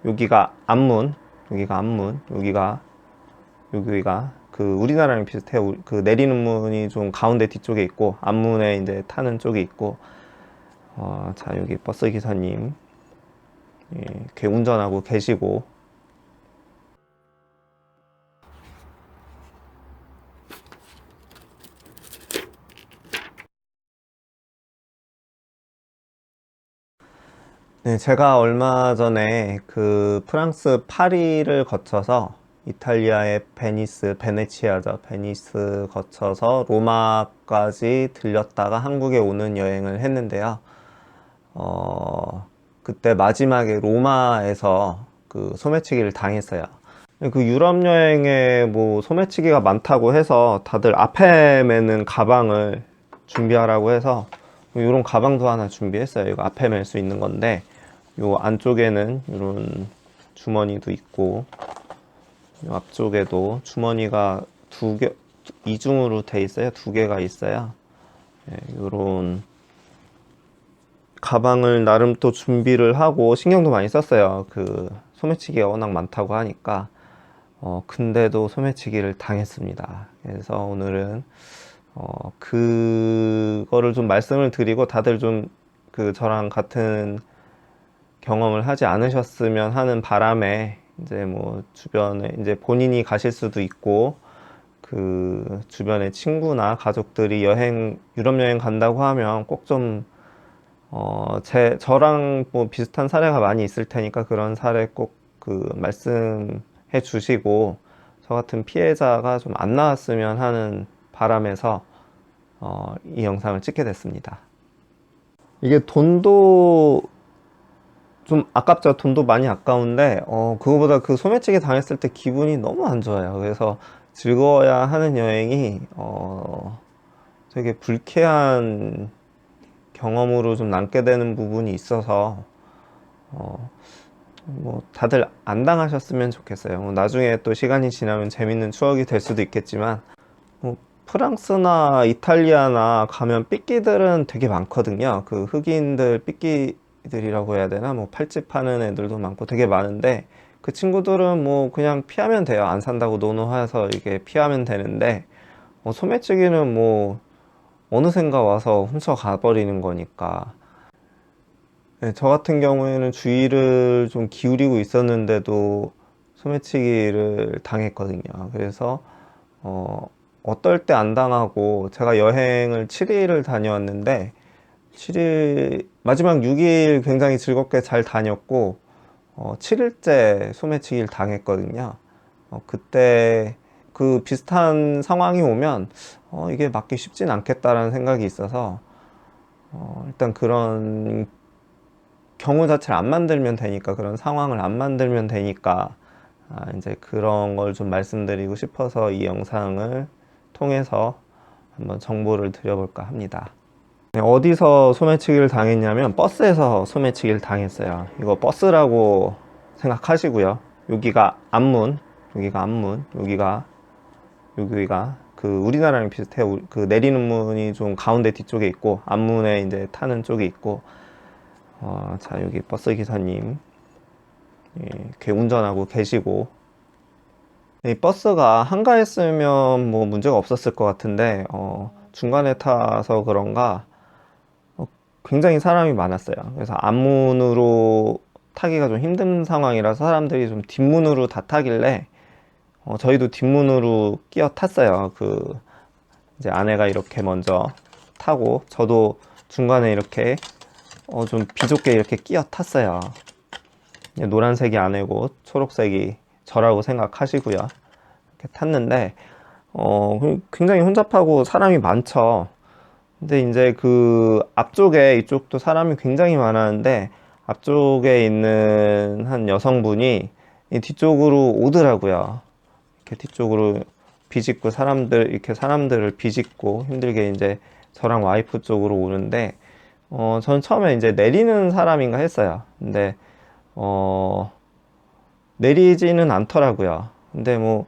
여기가 앞문, 여기가 그 우리나라랑 비슷해요. 그 내리는 문이 좀 가운데 뒤쪽에 있고 앞문에 이제 타는 쪽에 있고, 자, 여기 버스 기사님 이렇게 운전하고 계시고, 네, 제가 얼마 전에 그 프랑스 파리를 거쳐서 이탈리아의 베네치아죠. 베니스 거쳐서 로마까지 들렸다가 한국에 오는 여행을 했는데요. 그때 마지막에 로마에서 그 소매치기를 당했어요. 그 유럽 여행에 뭐 소매치기가 많다고 해서 다들 앞에 매는 가방을 준비하라고 해서 이런 가방도 하나 준비했어요. 이거 앞에 멜 수 있는 건데, 요 안쪽에는 이런 주머니도 있고, 요 앞쪽에도 주머니가 두 개, 이중으로 돼 있어요. 두 개가 있어요. 요런 가방을 나름 또 준비를 하고 신경도 많이 썼어요. 그 소매치기가 워낙 많다고 하니까. 근데도 소매치기를 당했습니다. 그래서 오늘은 그거를 좀 말씀을 드리고, 다들 좀 그 저랑 같은 경험을 하지 않으셨으면 하는 바람에, 이제 뭐 주변에 이제 본인이 가실 수도 있고, 그 주변에 친구나 가족들이 유럽 여행 간다고 하면 꼭 좀 저랑 뭐 비슷한 사례가 많이 있을 테니까 그런 사례 꼭 그 말씀해 주시고, 저 같은 피해자가 좀 안 나왔으면 하는 바람에서 이 영상을 찍게 됐습니다. 이게 돈도 좀 아깝죠. 돈도 많이 아까운데, 그거보다 그 소매치기 당했을 때 기분이 너무 안 좋아요. 그래서 즐거워야 하는 여행이, 되게 불쾌한 경험으로 좀 남게 되는 부분이 있어서, 뭐, 다들 안 당하셨으면 좋겠어요. 나중에 또 시간이 지나면 재밌는 추억이 될 수도 있겠지만, 뭐, 프랑스나 이탈리아나 가면 삐끼들은 되게 많거든요. 그 흑인들 삐끼들이라고 해야 되나? 뭐 팔찌 파는 애들도 많고 되게 많은데, 그 친구들은 뭐 그냥 피하면 돼요. 안 산다고 노노해서 이게 피하면 되는데, 소매치기는 뭐 어느샌가 와서 훔쳐 가버리는 거니까. 네, 저 같은 경우에는 주의를 좀 기울이고 있었는데도 소매치기를 당했거든요. 그래서 어떨 때 안 당하고, 제가 여행을 7일을 다녀왔는데 7일 마지막 6일 굉장히 즐겁게 잘 다녔고, 7일째 소매치기를 당했거든요. 그때 그 비슷한 상황이 오면 이게 맞기 쉽진 않겠다라는 생각이 있어서, 일단 그런 경우 자체를 안 만들면 되니까, 그런 상황을 안 만들면 되니까, 이제 그런 걸 좀 말씀드리고 싶어서 이 영상을 통해서 한번 정보를 드려볼까 합니다. 네, 어디서 소매치기를 당했냐면 버스에서 소매치기를 당했어요. 이거 버스라고 생각하시고요. 여기가 앞문, 여기가 그 우리나라랑 비슷해요. 그 내리는 문이 좀 가운데 뒤쪽에 있고 앞문에 이제 타는 쪽에 있고, 자, 여기 버스 기사님 이렇게 운전하고 계시고, 이 버스가 한가했으면 뭐 문제가 없었을 것 같은데, 중간에 타서 그런가 굉장히 사람이 많았어요. 그래서 앞문으로 타기가 좀 힘든 상황이라서 사람들이 좀 뒷문으로 다 타길래, 저희도 뒷문으로 끼어 탔어요. 그 이제 아내가 이렇게 먼저 타고 저도 중간에 이렇게 좀 비좁게 이렇게 끼어 탔어요. 노란색이 아내고 초록색이 저라고 생각하시고요. 이렇게 탔는데 굉장히 혼잡하고 사람이 많죠. 근데 이제 그 앞쪽에, 이쪽도 사람이 굉장히 많았는데 앞쪽에 있는 한 여성분이 이 뒤쪽으로 오더라고요. 이렇게 뒤쪽으로 비집고 사람들을 비집고 힘들게 이제 저랑 와이프 쪽으로 오는데, 저는 처음에 이제 내리는 사람인가 했어요. 근데 내리지는 않더라고요. 근데 뭐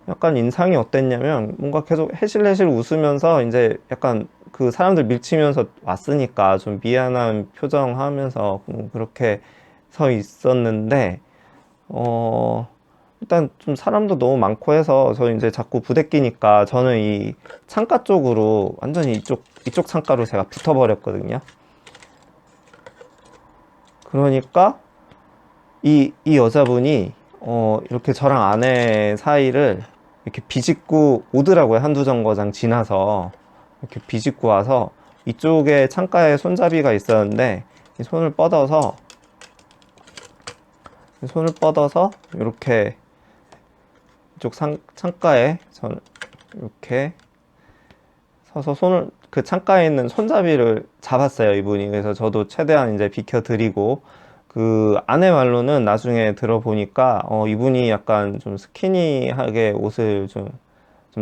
약간 인상이 어땠냐면, 뭔가 계속 해실해실 웃으면서 이제 약간 그 사람들 밀치면서 왔으니까 좀 미안한 표정 하면서 그렇게 서 있었는데, 일단 좀 사람도 너무 많고 해서 저 이제 자꾸 부대끼니까 저는 이 창가 쪽으로 완전히 이쪽 창가로 제가 붙어버렸거든요. 그러니까 이 여자분이 이렇게 저랑 아내 사이를 이렇게 비집고 오더라고요. 한두 정거장 지나서 이렇게 비집고 와서 이쪽에 창가에 손잡이가 있었는데 이 손을 뻗어서 이렇게 이쪽 창가에 전 이렇게 서서 손을 그 창가에 있는 손잡이를 잡았어요, 이분이. 그래서 저도 최대한 이제 비켜드리고, 그 아내 말로는 나중에 들어보니까 이분이 약간 좀 스키니하게 옷을 좀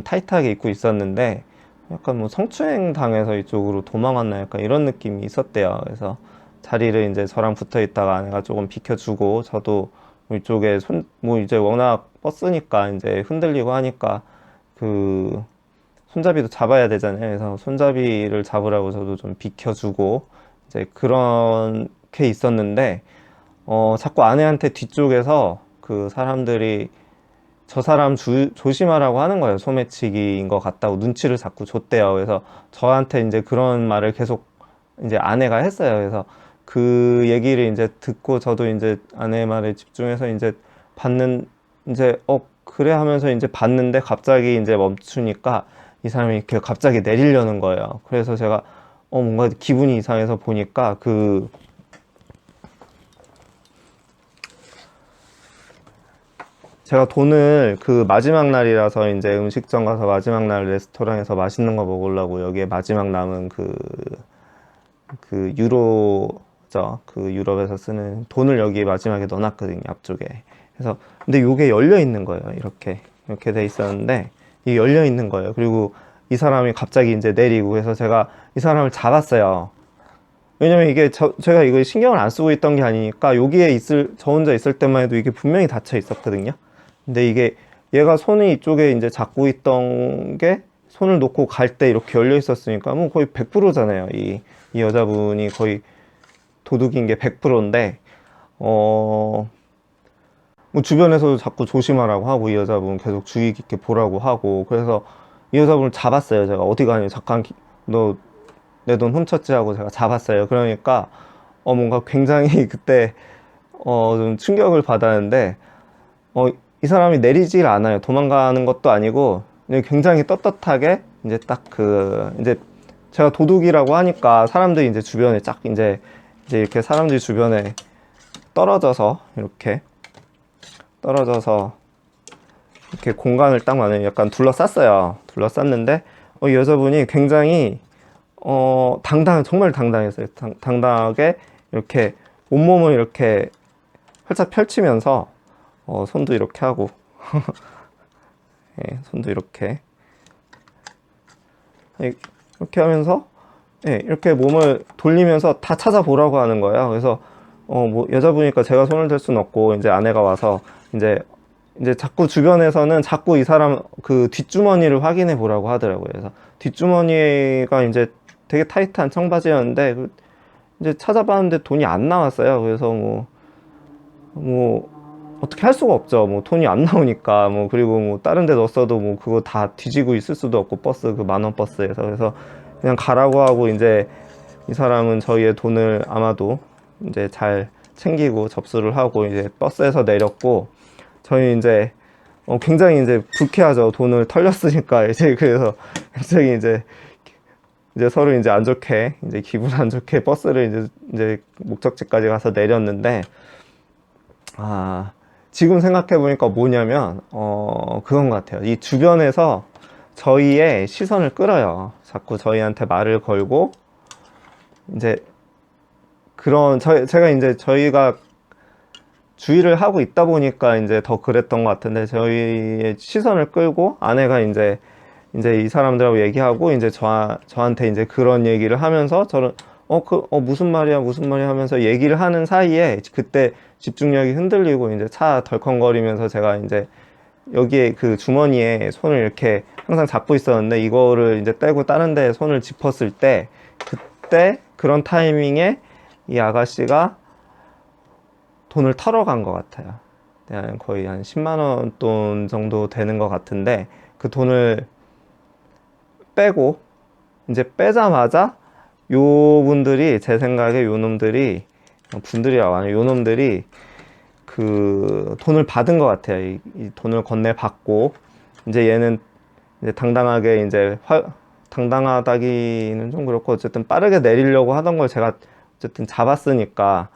타이트하게 입고 있었는데 약간 뭐 성추행 당해서 이쪽으로 도망왔나 약간 이런 느낌이 있었대요. 그래서 자리를 이제 저랑 붙어 있다가 아내가 조금 비켜주고, 저도 이쪽에 뭐 이제 워낙 버스니까 이제 흔들리고 하니까 그 손잡이도 잡아야 되잖아요. 그래서 손잡이를 잡으라고 저도 좀 비켜주고 이제 그렇게 있었는데 자꾸 아내한테 뒤쪽에서 그 사람들이 저 사람 조심하라고 하는 거예요. 소매치기인 것 같다고 눈치를 자꾸 줬대요. 그래서 저한테 이제 그런 말을 계속 이제 아내가 했어요. 그래서 그 얘기를 이제 듣고 저도 이제 아내의 말에 집중해서 이제 이제 그래 하면서 이제 봤는데 갑자기 이제 멈추니까 이 사람이 이렇게 갑자기 내리려는 거예요. 그래서 제가 뭔가 기분이 이상해서 보니까 제가 돈을 그 마지막 날이라서 이제 음식점 가서 마지막 날 레스토랑에서 맛있는 거 먹으려고 여기에 마지막 남은 그 유로죠. 그 유럽에서 쓰는 돈을 여기 마지막에 넣어놨거든요. 앞쪽에. 그래서 근데 요게 열려 있는 거예요. 이렇게 돼 있었는데 이게 열려 있는 거예요. 그리고 이 사람이 갑자기 이제 내리고 그래서 제가 이 사람을 잡았어요. 왜냐면 이게 제가 이거 신경을 안 쓰고 있던 게 아니니까 여기에 저 혼자 있을 때만 해도 이게 분명히 닫혀 있었거든요. 근데 이게 얘가 손이 이쪽에 이제 잡고 있던 게 손을 놓고 갈 때 이렇게 열려 있었으니까 뭐 거의 100%잖아요. 이 여자분이 거의 도둑인 게 100%인데 뭐 주변에서도 자꾸 조심하라고 하고 이 여자분 계속 주의 깊게 보라고 하고 그래서 이 여자분을 잡았어요. 제가 어디 가니 잠깐 너 내 돈 훔쳤지 하고 제가 잡았어요. 그러니까 뭔가 굉장히 그때 좀 충격을 받았는데 이 사람이 내리질 않아요. 도망가는 것도 아니고 굉장히 떳떳하게 이제 딱 이제 제가 도둑이라고 하니까 사람들이 이제 주변에 쫙 이제 이렇게 사람들이 주변에 떨어져서 이렇게 공간을 딱 마련 약간 둘러쌌어요. 둘러쌌는데 이 여자분이 굉장히 정말 당당했어요. 당당하게 이렇게 온몸을 이렇게 활짝 펼치면서 손도 이렇게 하고 예, 손도 이렇게 하면서 예, 이렇게 몸을 돌리면서 다 찾아보라고 하는 거예요. 그래서 뭐 여자분이니까 제가 손을 댈 수는 없고 이제 아내가 와서 이제 자꾸 주변에서는 자꾸 이 사람 그 뒷주머니를 확인해 보라고 하더라고요. 그래서 뒷주머니가 이제 되게 타이트한 청바지였는데 이제 찾아봤는데 돈이 안 나왔어요. 그래서 뭐 어떻게 할 수가 없죠. 뭐 돈이 안 나오니까 그리고 뭐 다른 데 넣었어도 뭐 그거 다 뒤지고 있을 수도 없고 버스 그 만원 버스에서 그래서 그냥 가라고 하고 이제 이 사람은 저희의 돈을 아마도 이제 잘 챙기고 접수를 하고 이제 버스에서 내렸고 저희 이제 굉장히 이제 불쾌하죠. 돈을 털렸으니까 이제 그래서 굉장히 이제 서로 이제 안 좋게 이제 기분 안 좋게 버스를 이제 목적지까지 가서 내렸는데 지금 생각해 보니까 뭐냐면 그건 것 같아요. 이 주변에서 저희의 시선을 끌어요. 자꾸 저희한테 말을 걸고 이제 제가 이제 저희가 주의를 하고 있다 보니까 이제 더 그랬던 것 같은데 저희의 시선을 끌고 아내가 이제 이 사람들하고 얘기하고 이제 저한테 이제 그런 얘기를 하면서 저는 무슨 말이야 하면서 얘기를 하는 사이에 그때 집중력이 흔들리고 이제 차 덜컹거리면서 제가 이제 여기에 그 주머니에 손을 이렇게 항상 잡고 있었는데 이거를 이제 떼고 다른 데 손을 짚었을 때 그때 그런 타이밍에 이 아가씨가 돈을 털어 간 것 같아요. 거의 한 10만 원 돈 정도 되는 것 같은데, 그 돈을 빼고 이제 빼자마자 요 분들이, 제 생각에 요 놈들이, 분들이라고 하네, 요 놈들이 그 돈을 받은 것 같아요. 이 돈을 건네받고 이제 얘는 이제 당당하게 이제 당당하다기는 좀 그렇고 어쨌든 빠르게 내리려고 하던 걸 제가 어쨌든 잡았으니까.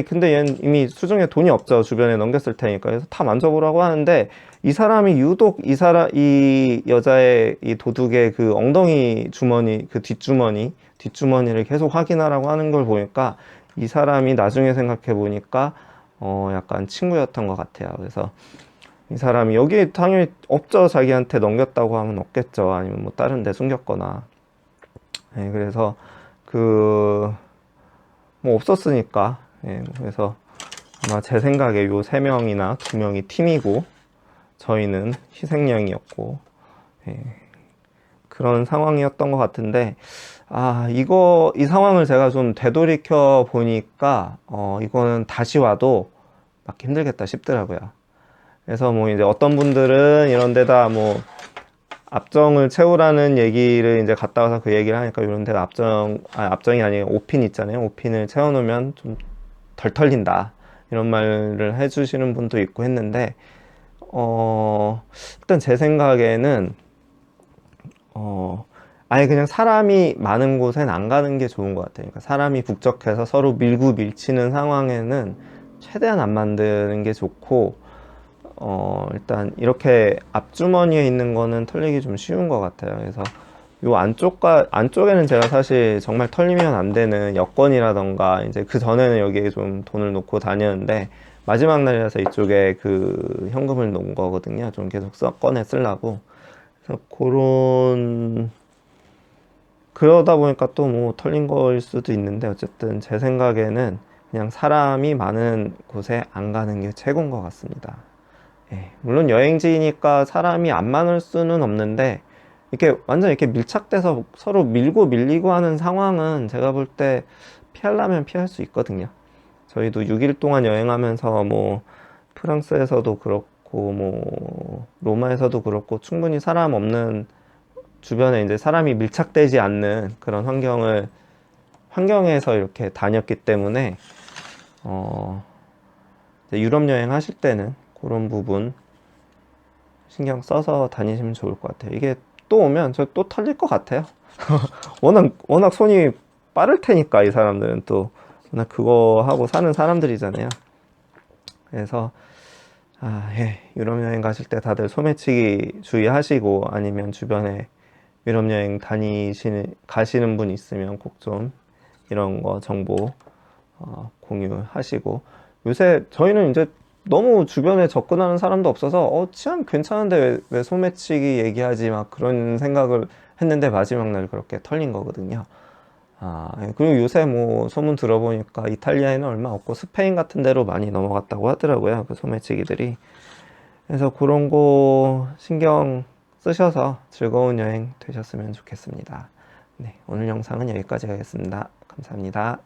근데 얘는 이미 수중에 돈이 없죠. 주변에 넘겼을 테니까. 그래서 다 만져보라고 하는데, 이 사람이 유독 이 여자의 이 도둑의 그 엉덩이 주머니, 그 뒷주머니를 계속 확인하라고 하는 걸 보니까, 이 사람이 나중에 생각해 보니까 약간 친구였던 것 같아요. 그래서 이 사람이 여기 당연히 없죠. 자기한테 넘겼다고 하면 없겠죠. 아니면 뭐 다른 데 숨겼거나. 그래서 그 뭐 없었으니까. 그래서 아마 제 생각에 요 3명이나 2명이 팀이고 저희는 희생양이었고, 그런 상황이었던 것 같은데, 이 상황을 제가 좀 되돌이켜 보니까 이거는 다시 와도 맞기 힘들겠다 싶더라고요. 그래서 뭐 이제 어떤 분들은 이런 데다 뭐 압정을 채우라는 얘기를 이제 갔다 와서 그 얘기를 하니까, 이런 데다 압정이 아니고 오핀 있잖아요. 오핀을 채워놓으면 좀 덜 털린다, 이런 말을 해주시는 분도 있고 했는데, 일단 제 생각에는 아예 그냥 사람이 많은 곳엔 안 가는 게 좋은 것 같아요. 그러니까 사람이 북적해서 서로 밀고 밀치는 상황에는 최대한 안 만드는 게 좋고, 일단 이렇게 앞주머니에 있는 거는 털리기 좀 쉬운 것 같아요. 그래서 요 안쪽에는 제가 사실 정말 털리면 안 되는 여권이라던가, 이제 그 전에는 여기에 좀 돈을 놓고 다녔는데, 마지막 날이라서 이쪽에 그 현금을 놓은 거거든요. 좀 계속 꺼내 쓰려고. 그래서 그러다 보니까 또 뭐 털린 거일 수도 있는데, 어쨌든 제 생각에는 그냥 사람이 많은 곳에 안 가는 게 최고인 것 같습니다. 물론 여행지니까 사람이 안 많을 수는 없는데, 이렇게 완전 이렇게 밀착돼서 서로 밀고 밀리고 하는 상황은 제가 볼 때 피하려면 피할 수 있거든요. 저희도 6일 동안 여행하면서 뭐 프랑스에서도 그렇고 뭐 로마에서도 그렇고 충분히 사람 없는, 주변에 이제 사람이 밀착되지 않는 그런 환경에서 이렇게 다녔기 때문에, 이제 유럽 여행 하실 때는 그런 부분 신경 써서 다니시면 좋을 것 같아요. 이게 또 오면 저 또 털릴 것 같아요. 워낙 손이 빠를 테니까, 이 사람들은 또 워낙 그거 하고 사는 사람들이잖아요. 그래서 유럽 여행 가실 때 다들 소매치기 주의하시고, 아니면 주변에 유럽 여행 가시는 분 있으면 꼭 좀 이런 거 정보 공유하시고. 요새 저희는 이제 너무 주변에 접근하는 사람도 없어서 치안 괜찮은데 왜 소매치기 얘기하지, 막 그런 생각을 했는데, 마지막 날 그렇게 털린 거거든요. 그리고 요새 뭐 소문 들어보니까 이탈리아에는 얼마 없고 스페인 같은 데로 많이 넘어갔다고 하더라고요, 그 소매치기들이. 그래서 그런 거 신경 쓰셔서 즐거운 여행 되셨으면 좋겠습니다. 네, 오늘 영상은 여기까지 하겠습니다. 감사합니다.